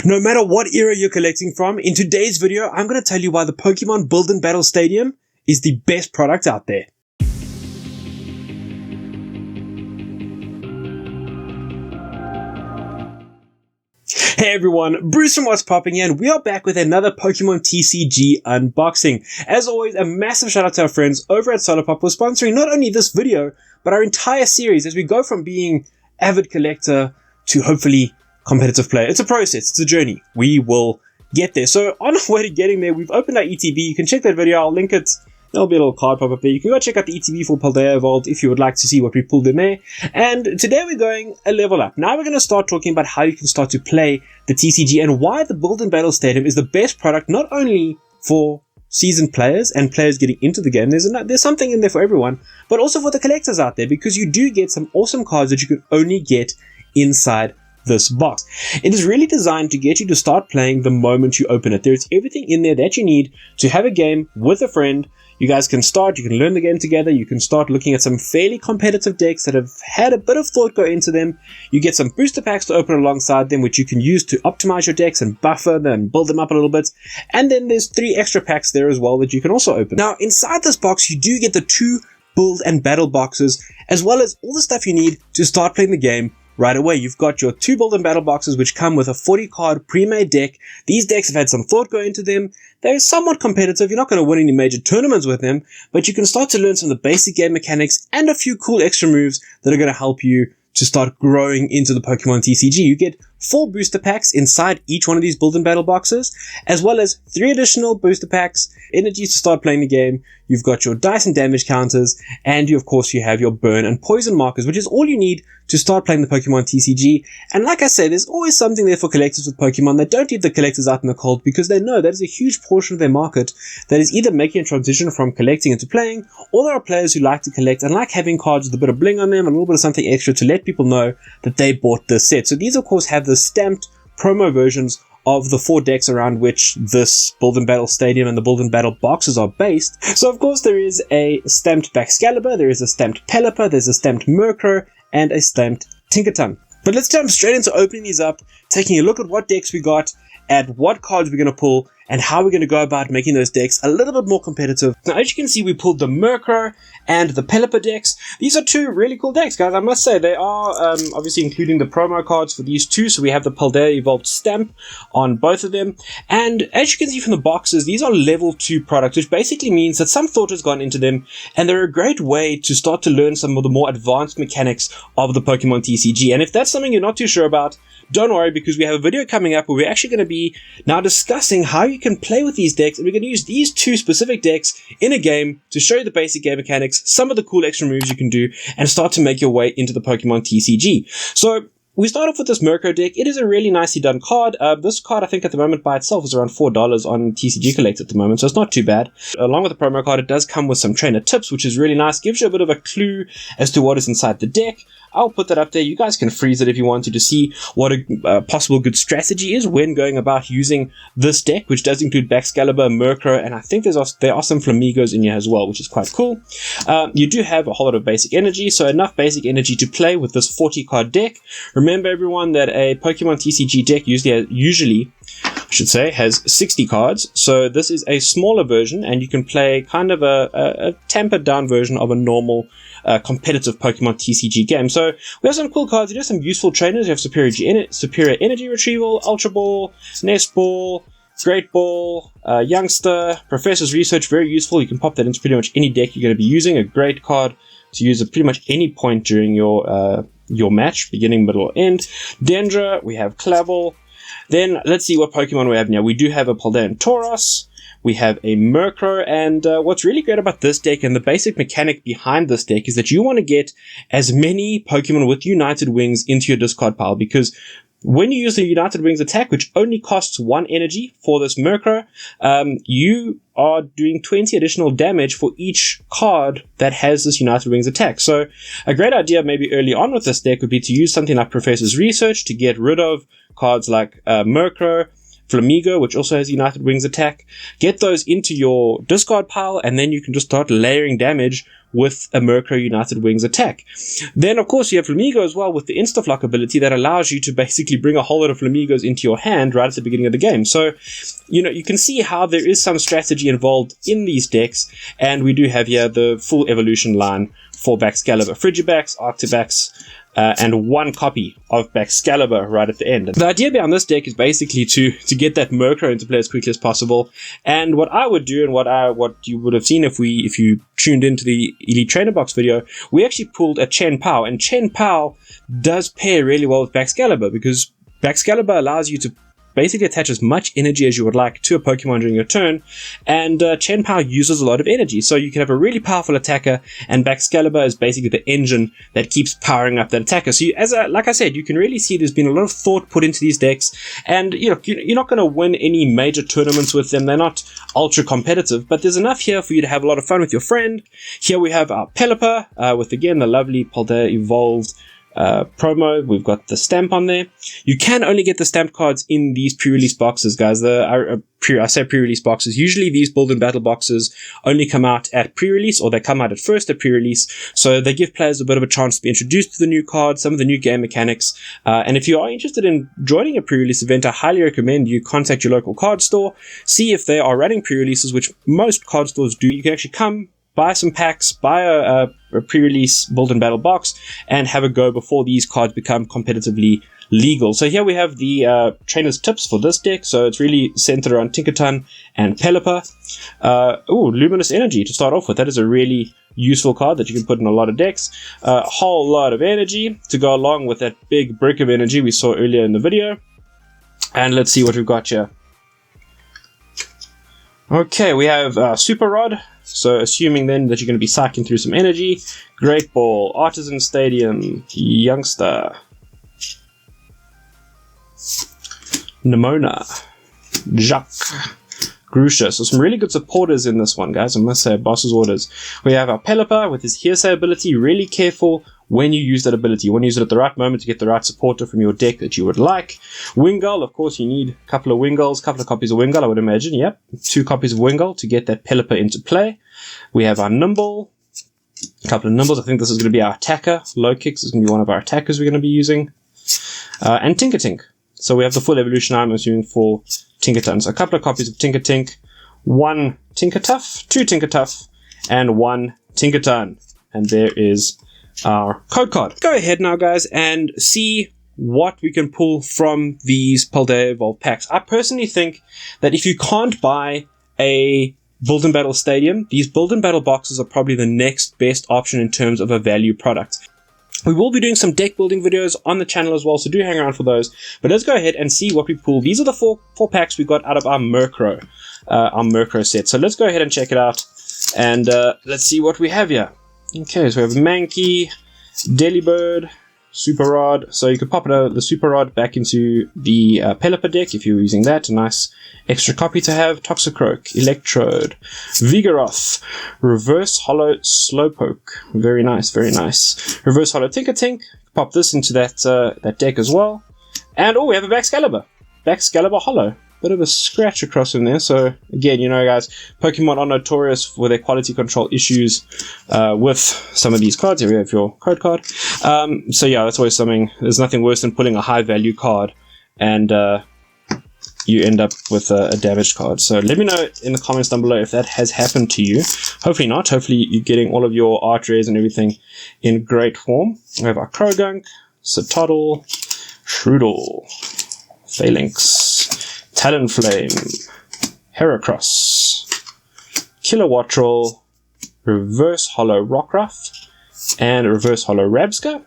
No matter what era you're collecting from, in today's video, I'm going to tell you why the Pokemon Build and Battle Stadium is the best product out there. Hey everyone, Bruce from What's Popping here, and we are back with another Pokemon TCG unboxing. As always, a massive shout out to our friends over at Solopop for sponsoring not only this video, but our entire series as we go from being avid collector to hopefully competitive player. It's a process, it's a journey. We will get there. So on our way to getting there, we've opened our ETB. You can check that video, I'll link it. There'll be a little card pop up there. You can go check out the ETB for Paldea Evolved if you would like to see what we pulled in there. And today we're going a level up. Now we're going to start talking about how you can start to play the TCG and why the Build and Battle Stadium is the best product, not only for seasoned players and players getting into the game. There's something in there for everyone, but also for the collectors out there, because you do get some awesome cards that you can only get inside this box. It is really designed to get you to start playing the moment you open it. There's everything in there that you need to have a game with a friend. You guys can start, you can learn the game together, you can start looking at some fairly competitive decks that have had a bit of thought go into them. You get some booster packs to open alongside them, which you can use to optimize your decks and buffer them and build them up a little bit. And then there's 3 extra packs there as well that you can also open. Now, inside this box, you do get the 2 Build and Battle boxes, as well as all the stuff you need to start playing the game right away. You've got your 2 Build and Battle boxes, which come with a 40 card pre-made deck. These decks have had some thought go into them. They're somewhat competitive. You're not going to win any major tournaments with them, but you can start to learn some of the basic game mechanics and a few cool extra moves that are going to help you to start growing into the Pokemon TCG. You get 4 booster packs inside each one of these Build and Battle boxes, as well as 3 additional booster packs, energies to start playing the game. You've got your dice and damage counters, and of course you have your burn and poison markers, which is all you need to start playing the Pokemon TCG. And like I say, there's always something there for collectors with Pokemon that don't leave the collectors out in the cold, because they know that is a huge portion of their market that is either making a transition from collecting into playing, or there are players who like to collect and like having cards with a bit of bling on them, a little bit of something extra to let people know that they bought this set. So these of course have the stamped promo versions of the 4 decks around which this Build and Battle Stadium and the Build and Battle boxes are based. So of course there is a stamped Baxcalibur, there is a stamped Pelipper, there's a stamped Murkrow, and a stamped Tinkaton. But let's jump straight into opening these up, taking a look at what decks we got, at what cards we're going to pull, and how we're going to go about making those decks a little bit more competitive. Now, as you can see, we pulled the Murkrow and the Pelipper decks. These are 2 really cool decks, guys. I must say, they are obviously including the promo cards for these 2. So we have the Paldea Evolved stamp on both of them. And as you can see from the boxes, these are level 2 products, which basically means that some thought has gone into them, and they're a great way to start to learn some of the more advanced mechanics of the Pokemon TCG. And if that's something you're not too sure about, don't worry, because we have a video coming up where we're actually going to be now discussing how you can play with these decks, and we're going to use these 2 specific decks in a game to show you the basic game mechanics, some of the cool extra moves you can do, and start to make your way into the Pokemon TCG. So we start off with this Murkrow deck. It is a really nicely done card. This card, I think at the moment by itself is around $4 on TCG Collect at the moment, so it's not too bad. Along with the promo card, it does come with some trainer tips, which is really nice. Gives you a bit of a clue as to what is inside the deck. I'll put that up there. You guys can freeze it if you want to see what a possible good strategy is when going about using this deck, which does include Baxcalibur, Murkrow, and I think there are some Flamigos in here as well, which is quite cool. You do have a whole lot of basic energy, so enough basic energy to play with this 40 card deck. Remember everyone that a Pokemon TCG deck usually has 60 cards, so this is a smaller version, and you can play kind of a tempered down version of a normal competitive Pokemon TCG game. So we have some cool cards. You have some useful trainers. You have Superior Energy Retrieval, Ultra Ball, Nest Ball, Great Ball, Youngster, Professor's Research, very useful. You can pop that into pretty much any deck you're going to be using. A great card to use at pretty much any point during your match, beginning, middle, or end. Dendra, we have Clavel. Then let's see what Pokemon we have now. We do have a Paldean Tauros. We have a Murkrow, and what's really great about this deck and the basic mechanic behind this deck is that you want to get as many Pokemon with United Wings into your discard pile, because when you use the United Wings attack, which only costs 1 energy for this Murkrow, you are doing 20 additional damage for each card that has this United Wings attack. So a great idea maybe early on with this deck would be to use something like Professor's Research to get rid of cards like Murkrow, Flamigo, which also has United Wings attack. Get those into your discard pile, and then you can just start layering damage with a Murkrow United Wings attack. Then, of course, you have Flamigo as well with the Instaflock ability that allows you to basically bring a whole lot of Flamigos into your hand right at the beginning of the game. So, you can see how there is some strategy involved in these decks, and we do have here the full evolution line for Baxcalibur, Frigibax, Arctibax, and one copy of Baxcalibur right at the end. The idea behind this deck is basically to get that Murkrow into play as quickly as possible. And what I would do, and what you would have seen if you tuned into the Elite Trainer Box video, we actually pulled a Chen Pao, and Chen Pao does pair really well with Baxcalibur, because Baxcalibur allows you to basically attach as much energy as you would like to a Pokemon during your turn, and Chen Pao uses a lot of energy, so you can have a really powerful attacker, and Baxcalibur is basically the engine that keeps powering up that attacker. So like I said, you can really see there's been a lot of thought put into these decks, and you're not going to win any major tournaments with them. They're not ultra competitive, but there's enough here for you to have a lot of fun with your friend. Here we have our Pelipper with, again, the lovely Paldea Evolved promo. We've got the stamp on there. You can only get the stamp cards in these pre-release boxes, guys. I say pre-release boxes. Usually these build and battle boxes only come out at pre-release, or they come out at first at pre-release. So they give players a bit of a chance to be introduced to the new cards, some of the new game mechanics. And if you are interested in joining a pre-release event, I highly recommend you contact your local card store, see if they are running pre-releases, which most card stores do. You can actually come, buy some packs, buy a pre-release build and battle box, and have a go before these cards become competitively legal. So here we have the trainer's tips for this deck. So it's really centered around Tinkaton and Pelipper. Luminous Energy to start off with. That is a really useful card that you can put in a lot of decks. A whole lot of energy to go along with that big brick of energy we saw earlier in the video. And let's see what we've got here. Okay, we have Super Rod. So assuming then that you're going to be cycling through some energy. Great Ball, Artisan Stadium, Youngster, Nimona, Jacques, Grusha. So some really good supporters in this one, guys. I must say, boss's orders. We have our Pelipper with his hearsay ability. Really careful when you use that ability. You want to use it at the right moment to get the right supporter from your deck that you would like. Wingull, of course, you need a couple of Wingulls, a couple of copies of Wingull, I would imagine. Yep, 2 copies of Wingull to get that Pelipper into play. We have our Nimble, a couple of Nimbles. I think this is going to be our attacker. Low Kicks is going to be one of our attackers we're going to be using. And Tinkatink. So we have the full evolution, I'm assuming, for Tinkaton. So a couple of copies of Tinkatink, 1 Tinkertuff, 2 Tinkertuff, and 1 Tinkaton. And there is our code card. Go ahead now, guys, and see what we can pull from these Paldea Evolved packs. I personally think that if you can't buy a Build and Battle Stadium, these Build and Battle boxes are probably the next best option in terms of a value product. We will be doing some deck building videos on the channel as well, so do hang around for those. But let's go ahead and see what we pull. These are the four packs we got out of our Murkrow set. So let's go ahead and check it out, and let's see what we have here. Okay, so we have Mankey, Delibird, Super Rod. So you could pop the Super Rod back into the Pelipper deck if you're using that. A nice extra copy to have. Toxicroak, Electrode, Vigoroth, Reverse Hollow Slowpoke. Very nice, very nice. Reverse Hollow Tinkatink. Pop this into that deck as well. And we have a Baxcalibur. Baxcalibur Hollow. Bit of a scratch across in there. So again, guys, Pokemon are notorious for their quality control issues with some of these cards. Here we have your code card. So yeah, that's always something. There's nothing worse than pulling a high value card and you end up with a damaged card. So let me know in the comments down below if that has happened to you. Hopefully not. Hopefully you're getting all of your art rares and everything in great form. We have our Krogunk, Satoddle, Shroodle, Phalanx, Talonflame, Heracross, Kilowattrel, Reverse Hollow Rockruff, and Reverse Hollow Rabsca,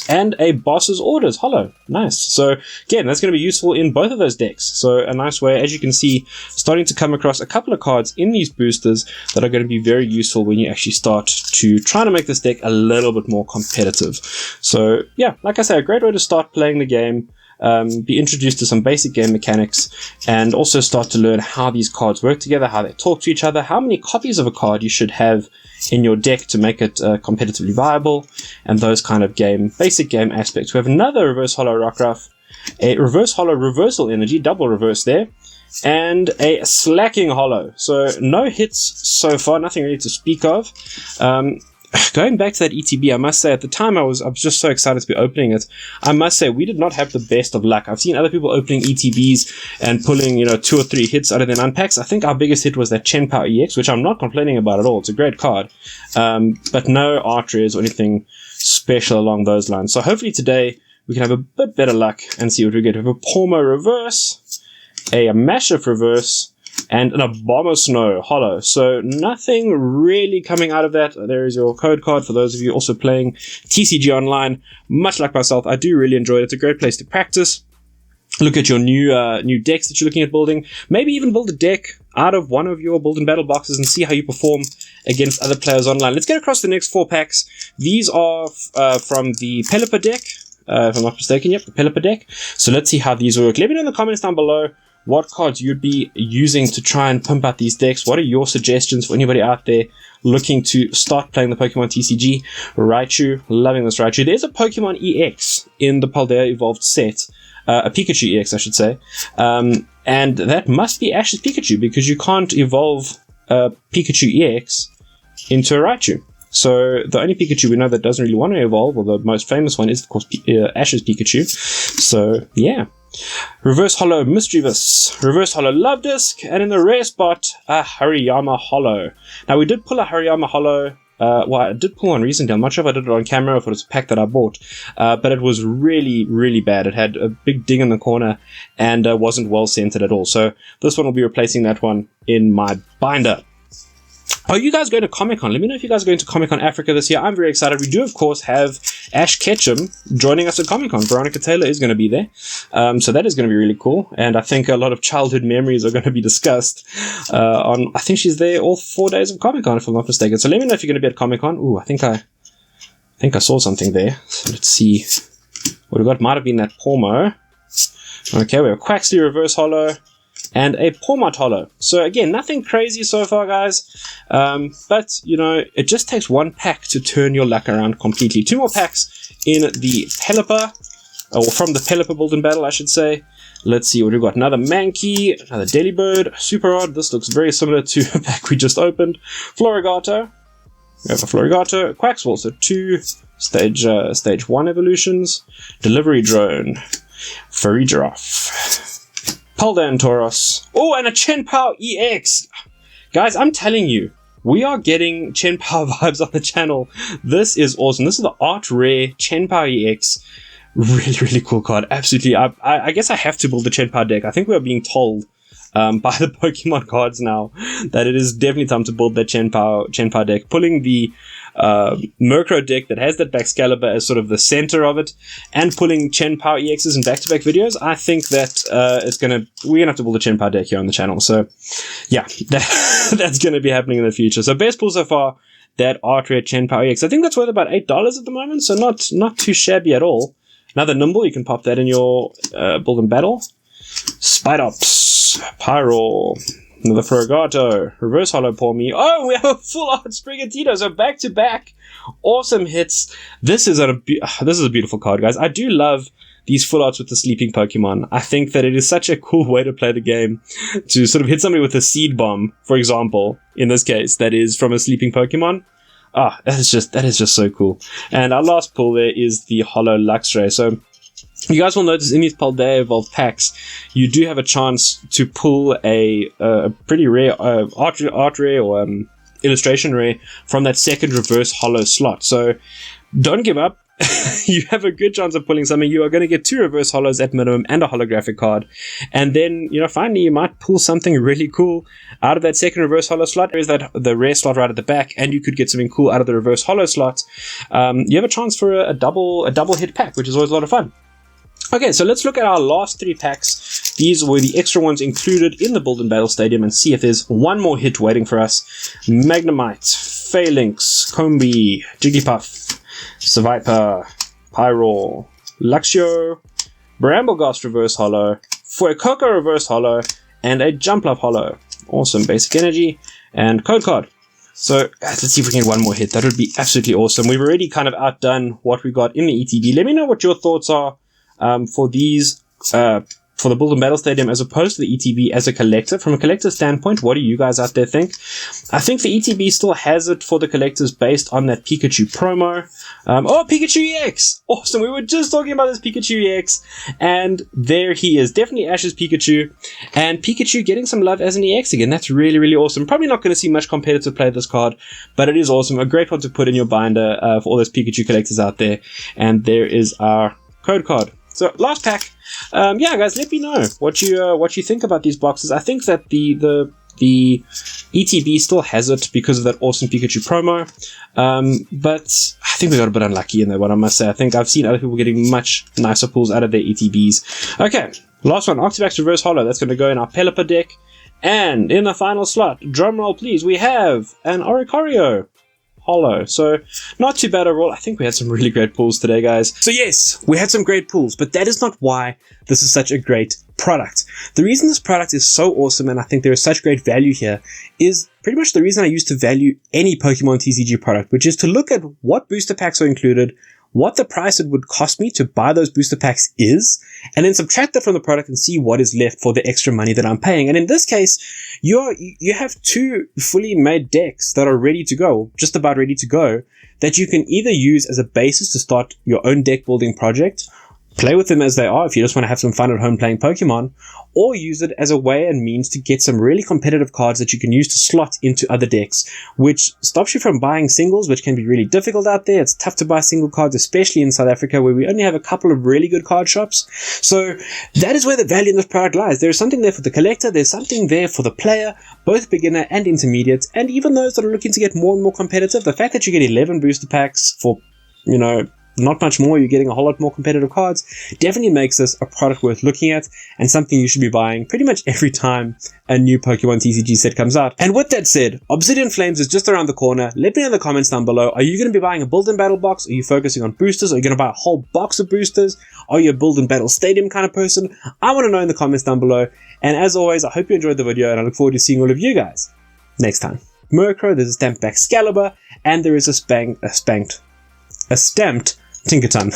and a Boss's Orders Hollow. Nice. So again, that's going to be useful in both of those decks. So a nice way, as you can see, starting to come across a couple of cards in these boosters that are going to be very useful when you actually start to try to make this deck a little bit more competitive. So yeah, like I say, a great way to start playing the game. Be introduced to some basic game mechanics, and also start to learn how these cards work together, how they talk to each other, how many copies of a card you should have in your deck to make it competitively viable, and those kind of basic game aspects. We have another Reverse Hollow Rockruff, a reverse holo reversal energy, double reverse there, and a slacking holo. So no hits so far, nothing really to speak of. Going back to that ETB, I must say at the time I was just so excited to be opening it. I must say we did not have the best of luck. I've seen other people opening ETBs and pulling 2 or 3 hits out of their unpacks. I think our biggest hit was that Chenpao EX, which I'm not complaining about at all. It's a great card, but no art rares or anything special along those lines. So hopefully today we can have a bit better luck and see what we get. We have a Pawmot reverse, a Mashup reverse, and an Abomasnow holo. So nothing really coming out of that. There is your code card for those of you also playing TCG online. Much like myself, I do really enjoy it. It's a great place to practice. Look at your new decks that you're looking at building. Maybe even build a deck out of one of your build and battle boxes and see how you perform against other players online. Let's get across the next 4 packs. These are from the Pelipper deck. If I'm not mistaken, yep, the Pelipper deck. So let's see how these work. Let me know in the comments down below what cards you'd be using to try and pump out these decks. What are your suggestions for anybody out there looking to start playing the Pokemon TCG? Raichu, loving this Raichu. There's a Pokemon EX in the Paldea Evolved set. A Pikachu EX, I should say. And that must be Ash's Pikachu, because you can't evolve a Pikachu EX into a Raichu. So the only Pikachu we know that doesn't really want to evolve, or the most famous one, is of course Ash's Pikachu. So yeah. Reverse holo Mischievous, reverse holo Love Disc, and in the rare spot, a Hariyama holo. Now we did pull a Hariyama holo. Well, I did pull one recently. I'm not sure if I did it on camera or if it was a pack that I bought, but it was really, really bad. It had a big ding in the corner and wasn't well centered at all. So this one will be replacing that one in my binder. Are you guys going to Comic-Con? Let me know if you guys are going to Comic-Con Africa this year. I'm very excited. We do, of course, have Ash Ketchum joining us at Comic-Con. Veronica Taylor is going to be there. So that is going to be really cool. And I think a lot of childhood memories are going to be discussed I think she's there all 4 days of Comic-Con, if I'm not mistaken. So let me know if you're going to be at Comic-Con. Ooh, I think I saw something there. So let's see what we got. Might have been that Pawmo. Okay, we have a Quaxley reverse holo and a Pawmot holo. So again, nothing crazy so far, guys. But, it just takes 1 pack to turn your luck around completely. 2 more packs in the Pelipper, or from the Pelipper Build and Battle, I should say. Let's see what we've got. Another Mankey, another Delibird, Super Odd. This looks very similar to a pack we just opened. Florigato. We have a Florigato. Quaxwell, so 2 stage 1 evolutions. Delivery Drone. Furry Giraffe. Paldean Tauros. Oh, and a Chenpao EX. Guys, I'm telling you, we are getting Chenpao vibes on the channel. This is awesome. This is the art rare Chenpao EX. Really, really cool card. Absolutely. I guess I have to build the Chenpao deck. I think we are being told by the Pokemon cards now that it is definitely time to build that Chenpao deck. Pulling the Murkrow deck that has that Baxcalibur as sort of the center of it, and pulling Chenpao EXs in back-to-back videos, I think that we're gonna have to build a Chenpao deck here on the channel. So yeah, that's gonna be happening in the future. So best pull so far, that art rare Chenpao EX. I think that's worth about $8 at the moment, so not too shabby at all. Another Nimble, you can pop that in your Build and Battle. Spidops, Pyro, another Ferrogato, reverse holo Pawmi. Oh, we have a full art Sprigatito, so back to back, awesome hits. This is a beautiful card, guys. I do love these full arts with the sleeping Pokemon. I think that it is such a cool way to play the game, to sort of hit somebody with a seed bomb, for example, in this case, that is from a sleeping Pokemon. That is just so cool. And our last pull there is the holo Luxray. So you guys will notice in these Paldea Evolved packs, you do have a chance to pull a pretty rare art rare or illustration rare from that second reverse holo slot. So don't give up. You have a good chance of pulling something. You are going to get 2 reverse holos at minimum and a holographic card. And then, finally you might pull something really cool out of that second reverse holo slot. There is the rare slot right at the back, and you could get something cool out of the reverse holo slot. You have a chance for a double hit pack, which is always a lot of fun. Okay, so let's look at our last 3 packs. These were the extra ones included in the Build and Battle Stadium, and see if there's one more hit waiting for us. Magnemite, Phalanx, Combi, Jigglypuff, Seviper, Pyro, Luxio, Brambleghast reverse holo, Fuecoco reverse holo, and a Jumpluff holo. Awesome. Basic energy and code card. So let's see if we can get one more hit. That would be absolutely awesome. We've already kind of outdone what we got in the ETB. Let me know what your thoughts are for these for the Build and Battle Stadium as opposed to the ETB as a collector. From a collector standpoint, what do you guys out there think? I think the ETB still has it for the collectors based on that Pikachu promo. Oh, Pikachu EX! Awesome, we were just talking about this Pikachu EX, and there he is. Definitely Ash's Pikachu, and Pikachu getting some love as an EX again. That's really, really awesome. Probably not going to see much competitive play of this card, but it is awesome. A great one to put in your binder for all those Pikachu collectors out there. And there is our code card. So last pack. Yeah, guys, let me know what you think about these boxes. I think that the ETB still has it because of that awesome Pikachu promo, but I think we got a bit unlucky in that one, I must say. I think I've seen other people getting much nicer pulls out of their ETBs. Okay, last one, Octavax Reverse Holo. That's going to go in our Pelipper deck. And in the final slot, drumroll please, we have an Oricorio Holo. So not too bad overall. I think we had some really great pulls today, guys. So yes, we had some great pulls, but that is not why this is such a great product. The reason this product is so awesome, and I think there is such great value here, is pretty much the reason I used to value any Pokemon TCG product, which is to look at what booster packs are included, what the price it would cost me to buy those booster packs is, and then subtract that from the product and see what is left for the extra money that I'm paying. And in this case, you have two fully made decks that are ready to go, just about ready to go, that you can either use as a basis to start your own deck building project, play with them as they are if you just want to have some fun at home playing Pokemon, or use it as a way and means to get some really competitive cards that you can use to slot into other decks, which stops you from buying singles, which can be really difficult out there. It's tough to buy single cards, especially in South Africa, where we only have a couple of really good card shops. So that is where the value in this product lies. There's something there for the collector, there's something there for the player, both beginner and intermediate, and even those that are looking to get more and more competitive. The fact that you get 11 booster packs for, not much more, you're getting a whole lot more competitive cards, definitely makes this a product worth looking at and something you should be buying pretty much every time a new Pokemon TCG set comes out. And with that said, Obsidian Flames is just around the corner. Let me know in the comments down below. Are you going to be buying a Build and Battle box? Are you focusing on boosters? Are you going to buy a whole box of boosters? Are you a Build and Battle Stadium kind of person? I want to know in the comments down below. And as always, I hope you enjoyed the video and I look forward to seeing all of you guys next time. Murkrow, there's a stamped back Excalibur, and there is a stamped Tinkerton.